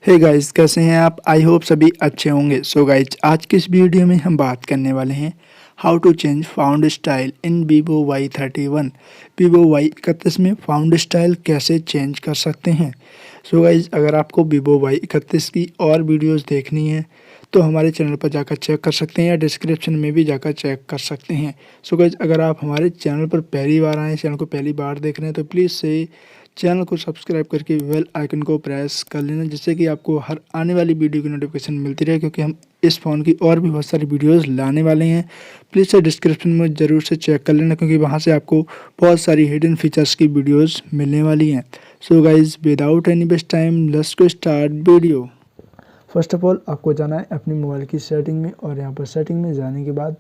Hey guys, कैसे हैं आप? आई होप सभी अच्छे होंगे। सो गाइस, आज की इस वीडियो में हम बात करने वाले हैं how to change font style in Vivo Y31। Vivo Y31 में फाउंड स्टाइल कैसे चेंज कर सकते हैं। सो गाइस, अगर आपको Vivo Y31 की और वीडियोस देखनी है तो हमारे चैनल पर जाकर चेक कर सकते हैं या डिस्क्रिप्शन में भी जाकर चेक कर सकते हैं। सो गाइस, अगर आप हमारे चैनल पर पहली बार आए, चैनल को पहली बार देख रहे हैं तो प्लीज़ से चैनल को सब्सक्राइब करके बेल आइकन को प्रेस कर लेना, जिससे कि आपको हर आने वाली वीडियो की नोटिफिकेशन मिलती रहे, क्योंकि हम इस फ़ोन की और भी बहुत सारी वीडियोस लाने वाले हैं। प्लीज़ से डिस्क्रिप्शन में ज़रूर से चेक कर लेना, क्योंकि वहां से आपको बहुत सारी हिडन फीचर्स की वीडियोस मिलने वाली हैं। So guys, without any waste time let's go start video. First of all आपको जाना है अपनी मोबाइल की सेटिंग में, और यहाँ पर सेटिंग में जाने के बाद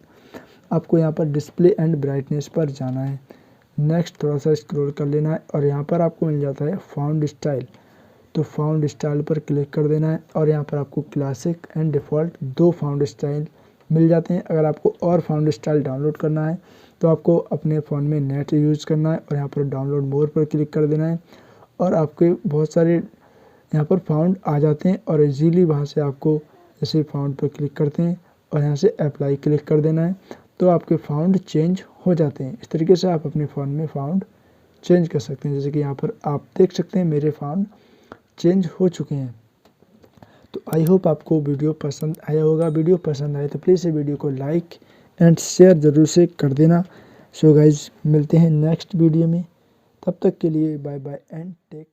आपको यहाँ पर डिस्प्ले एंड ब्राइटनेस पर जाना है। नेक्स्ट थोड़ा सा स्क्रॉल कर लेना है और यहाँ पर आपको मिल जाता है फाउंड स्टाइल। तो फाउंड स्टाइल पर क्लिक कर देना है और यहाँ पर आपको क्लासिक एंड डिफ़ॉल्ट दो फाउंड स्टाइल मिल जाते हैं। अगर आपको और फाउंड स्टाइल डाउनलोड करना है तो आपको अपने फ़ोन में नेट यूज़ करना है और यहाँ पर डाउनलोड मोर पर क्लिक कर देना है और आपके बहुत सारे यहाँ पर फाउंड आ जाते हैं और इजीली वहाँ से आपको जैसे फाउंड पर क्लिक करते हैं और यहाँ से अप्लाई क्लिक कर देना है तो आपके फाउंड चेंज हो जाते हैं। इस तरीके से आप अपने फ़ोन में फाउंड चेंज कर सकते हैं। जैसे कि यहाँ पर आप देख सकते हैं मेरे फाउंड चेंज हो चुके हैं। तो आई होप आपको वीडियो पसंद आया होगा। वीडियो पसंद आए तो प्लीज़ वीडियो को लाइक एंड शेयर ज़रूर से कर देना। सो गाइज, मिलते हैं नेक्स्ट वीडियो में। तब तक के लिए बाय बाय एंड टेक